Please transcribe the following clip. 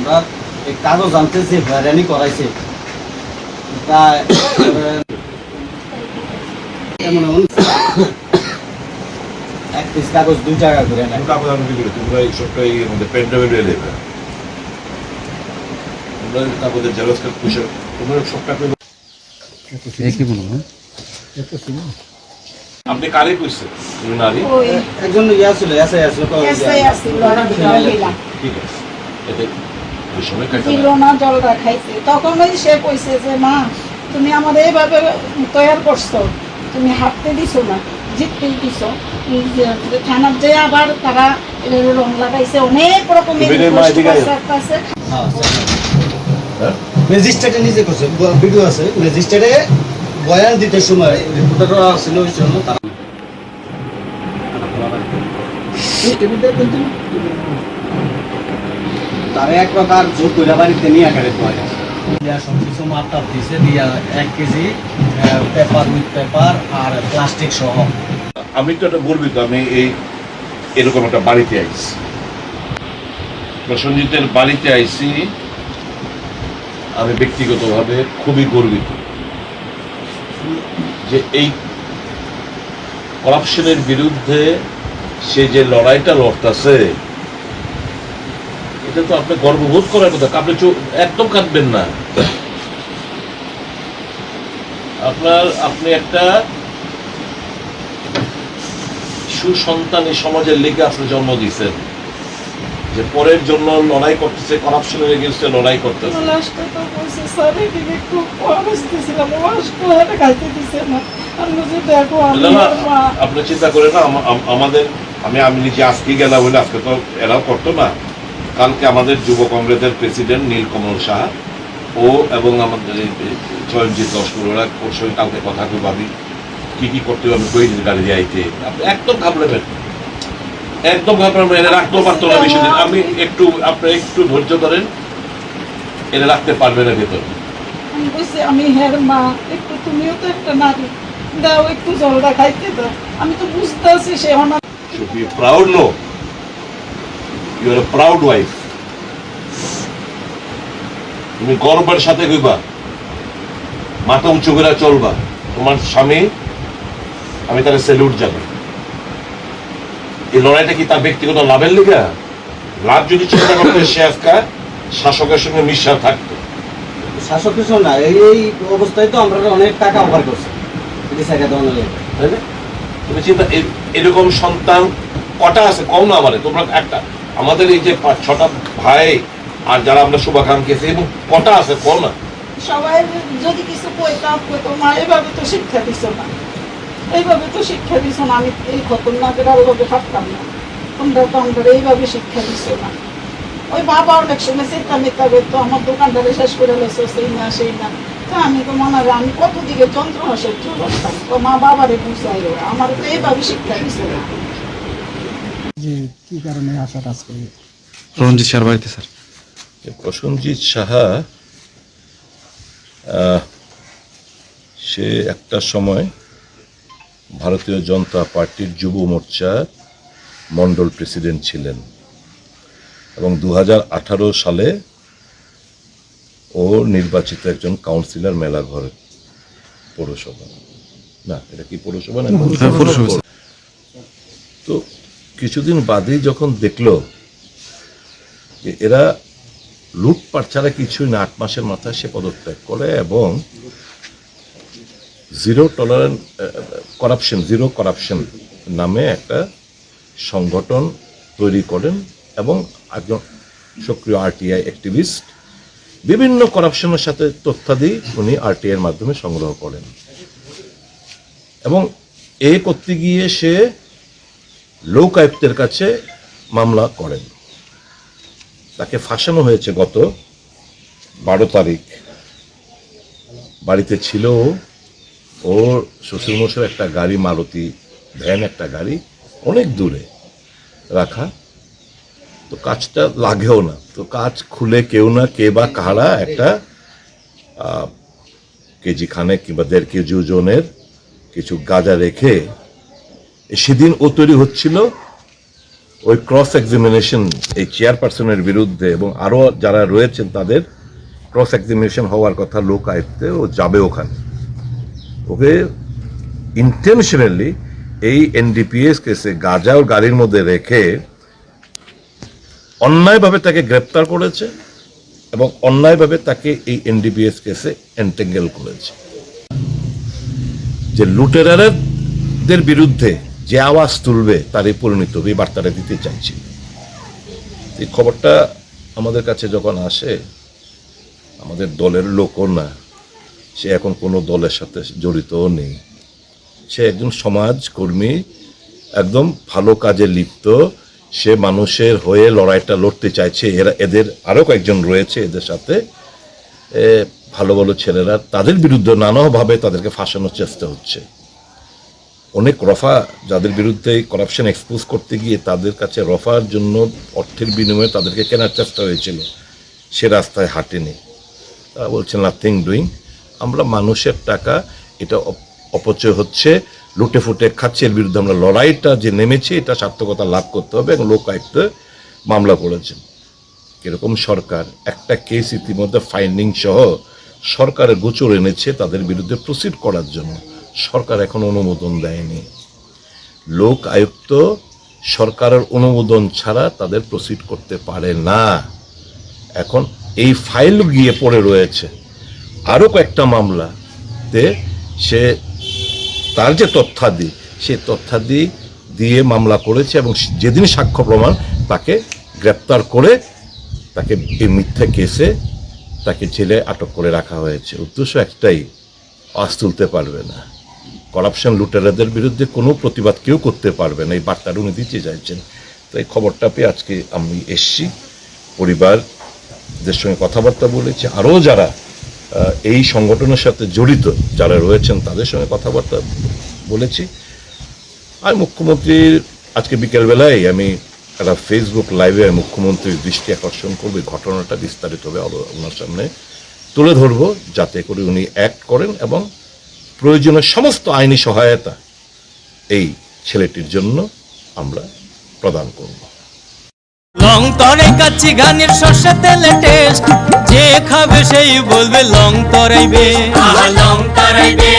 আমরা এই কাগজ আনতে যে হয়রানি করাইছে তা এক পিস কাগজ 2 টাকা করে নেয়। কাগজ আমি দিলি তোমরা এই সবটাই আমাদের পেন ড্রাইভে নিয়ে নেবে। তোমরা কাগজের জেরক্স করে পুষে তোমরা সবটা করে কি বলবো আপনি কারে কইছেন তুমি নারী একজন ইয়া ছিল এসআই ছিল ঠিক আছে এতে ওই সময় কাটা ছিল না জলটা খাইছে তখন ওই সে কইছে যে মা তুমি আমার এইভাবে তৈরি করছো তুমি হাঁটতে দিছো না জিততে দিছো থানার যে আবার তারা রং লাগাইছে অনেক রকমের ম্যাজিস্ট্রেটে নিজে করছে ভিডিও আছে ম্যাজিস্ট্রেটে বয়ান দিতে সময় রিপোর্টাররা ছিল ওই জন্য তারা এক প্রকার জোর করে বাড়িতে নিয়ে আকারে সবকিছু মাত্রা দিছে দিয়া 1 কেজি পেপার উইথ পেপার আর প্লাস্টিক সহ। আমি তো এটা বলবি তো আমি এই এরকম একটা বাড়িতে আইছি প্রসঞ্জিতের বাড়িতে আইছি আমি ব্যক্তিগতভাবে খুবই গর্বিত যে এই করাপশনের বিরুদ্ধে সে যে লড়াইটা লড়তেছে এটা তো আপনি গর্ববোধ করার কথা। আপনি একদম কাঁদবেন না। আপনি একটা সুসন্তান এই সমাজের লেগে আপনি জন্ম দিয়েছেন যে পরের জন্য লড়াই করতেছে করাপশনের এগেইনস্টে লড়াই করতেছে। আপনি চিন্তা করেন না আমাদের আমি নিজে আজকে গেলাম বলে আজকে তো এরাও করতো না। কালকে আমাদের যুব কংগ্রেসের প্রেসিডেন্ট নীলকমল সাহা ও এবং আমাদের চয়নজিৎ লস্কর ওরা ওর সঙ্গে কালকে কথা খুব আমি কি করতে হবে আমি কই গাড়ি দিয়ে আইতে আপনি একদম ঘাবড়াবেন একদম ঘাবড়াবেন। এরা রাখতেও পারতো না বেশি দিন। আমি একটু আপনি একটু ধৈর্য ধরেন এরা রাখতে পারবে না ভেতরে। আমি বলছি আমি হের মা একটু তুমিও তো একটা নারী দাও একটু জলটা খাইতে দাও। আমি তো বুঝতে আছি সে আমার should be proud no you are a proud wife তুমি গর্বের সাথে কইবা মাথা উঁচু করে চলবা তোমার স্বামী আমি তাকে স্যালুট জানাই। এই লড়াইটা কি তার ব্যক্তিগত লাভের লিগা? লাভ যদি চিন্তা করতে সে আজকে শাসকের সঙ্গে মিশা থাকতো। শাসকের সঙ্গে না এই অবস্থায় তো আমরা অনেক টাকা অফার করছি তাই না? তুমি চিন্তা এরকম সন্তান কটা আছে কম না আমাদের তোমরা একটা আমাদের এই যে 5-6টা ভাই আর যারা আমরা শুভাকাঙ্ক্ষী আছি এবং কটা আছে কম না। সবাই যদি কিছু কইতাম কইতো মা এইভাবে তো শিক্ষা দিছ না এইভাবে তো শিক্ষা দিছ না আমি এই খতরনাকের আলোকে পারতাম না তোমরা তো আমরা এইভাবে শিক্ষা দিছ না। ওই বাবা অনেক সময় চিন্তা মিথ্যা করতো আমার দোকানদারে শেষ করে লেছো সেই না তো আমি তো মনে হয় আমি কত দিকে যন্ত্রণা সহ্য করতাম তো মা বাবারে বুঝাই আমার তো এইভাবে শিক্ষা দিছ না। কি কারণে আসাটা আজকে রঞ্জিত স্যার বাড়িতে স্যার প্রসঞ্জিৎ সাহা সে একটা সময় ভারতীয় জনতা পার্টির যুব মোর্চার মন্ডল প্রেসিডেন্ট ছিলেন এবং 2018 সালে ও নির্বাচিত একজন কাউন্সিলর মেলাঘর পৌরসভা না এটা কি পৌরসভা না তো কিছুদিন বাদেই যখন দেখলো যে এরা লুটপাট ছাড়া কিছুই না 8 মাসের মাথায় সে পদত্যাগ করে এবং জিরো করাপশন নামে একটা সংগঠন তৈরি করেন এবং একজন সক্রিয় আরটিআই অ্যাক্টিভিস্ট বিভিন্ন করাপশনের সাথে তথ্যাদি উনি আরটিআই এর মাধ্যমে সংগ্রহ করেন এবং এই করতে গিয়ে সে লোক আয়ুক্তের কাছে মামলা করেন। তাকে ফাঁসানো হয়েছে গত 12 তারিখ। বাড়িতে ছিল ওর শ্বশুরমশাইয়ের একটা গাড়ি মারুতি ভ্যান একটা গাড়ি অনেক দূরে রাখা তো কাজটা লাগেও না তো কাজ খুলে কেউ না কে বা কাহারা একটা কেজি খানেক কিংবা 1.5 কেজি ওজনের কিছু গাঁজা রেখে সেদিন ও তৈরি হচ্ছিল ওই ক্রস এক্সামিনেশন এই চেয়ারপারসনের বিরুদ্ধে এবং আরো যারা রয়েছেন তাদের ক্রস এক্সামিনেশন হওয়ার কথা লোক আয়ত্তে ও যাবে ওখানে। ওকে ইন্টেনশনালি এই এনডিপিএস কেসে গাঁজা ও গাড়ির মধ্যে রেখে অন্যায়ভাবে তাকে গ্রেপ্তার করেছে এবং অন্যায়ভাবে তাকে এই এনডিপিএস কেসে এন্টেঙ্গেল করেছে। যে লুটেরারদের বিরুদ্ধে যে আওয়াজ তুলবে তারই পরিণত হবে, এই বার্তাটা দিতে চাইছি। এই খবরটা আমাদের কাছে যখন আসে, আমাদের দলের লোকও না, সে এখন কোনো দলের সাথে জড়িতও নেই, সে একজন সমাজকর্মী, একদম ভালো কাজে লিপ্ত, সে মানুষের হয়ে লড়াইটা লড়তে চাইছে। এদের আরও কয়েকজন রয়েছে এদের সাথে, ভালো ভালো ছেলেরা, তাদের বিরুদ্ধে নানাভাবে তাদেরকে ফাঁসানোর চেষ্টা হচ্ছে। অনেক রফা যাদের বিরুদ্ধে করাপশন এক্সপোজ করতে গিয়ে তাদের কাছে রফার জন্য অর্থের বিনিময়ে তাদেরকে কেনার চেষ্টা হয়েছিল, সে রাস্তায় হাঁটেনি। তারা বলছেন নাথিং ডুইং, আমরা মানুষের টাকা এটা অপচয় হচ্ছে, লুটে ফুটে খাচ্ছে, এর বিরুদ্ধে আমরা লড়াইটা যে নেমেছি এটা সার্থকতা লাভ করতে হবে এবং লোকায়ুক্ত মামলা করেছেন। কিরকম সরকার একটা কেস ইতিমধ্যে ফাইন্ডিং সহ সরকারের গোচর এনেছে তাদের বিরুদ্ধে প্রসিড করার জন্য, সরকার এখন অনুমোদন দেয়নি। লোক আয়ুক্ত সরকারের অনুমোদন ছাড়া তাদের প্রসিড করতে পারে না। এখন এই ফাইল গিয়ে পড়ে রয়েছে আরো কয়েকটা মামলাতে, সে তার যে তথ্যাদি সেই তথ্যাদি দিয়ে মামলা করেছে এবং যেদিন সাক্ষ্য প্রমাণ তাকে গ্রেপ্তার করে তাকে এই মিথ্যা কেসে তাকে জেলে আটক করে রাখা হয়েছে। উদ্দেশ্য একটাই, আওয়াজ তুলতে পারবে না, করাপশন লুটেরাদের বিরুদ্ধে কোনো প্রতিবাদ কেউ করতে পারবে না, এই বার্তাটা উনি দিতে চাইছেন। তো এই খবরটা পেয়ে আজকে আমি এসছি, পরিবারদের সঙ্গে কথাবার্তা বলেছি, আরও যারা এই সংগঠনের সাথে জড়িত যারা রয়েছেন তাদের সঙ্গে কথাবার্তা বলেছি। আর মুখ্যমন্ত্রীর আজকে বিকেলবেলায় আমি একটা ফেসবুক লাইভে মুখ্যমন্ত্রীর দৃষ্টি আকর্ষণ করবে, ঘটনাটা বিস্তারিতভাবে ওনার সামনে তুলে ধরব, যাতে করে উনি অ্যাক্ট করেন এবং প্রয়োজনীয় সমস্ত আইনি সহায়তা এই ছেলেটির জন্য আমরা প্রদান করব। লং তরে কাচ্চি ঘানির সর্ষে তেলে টেস্ট, যে খাবে সেই বলবে লং তরাইবে, লং তরাইবে।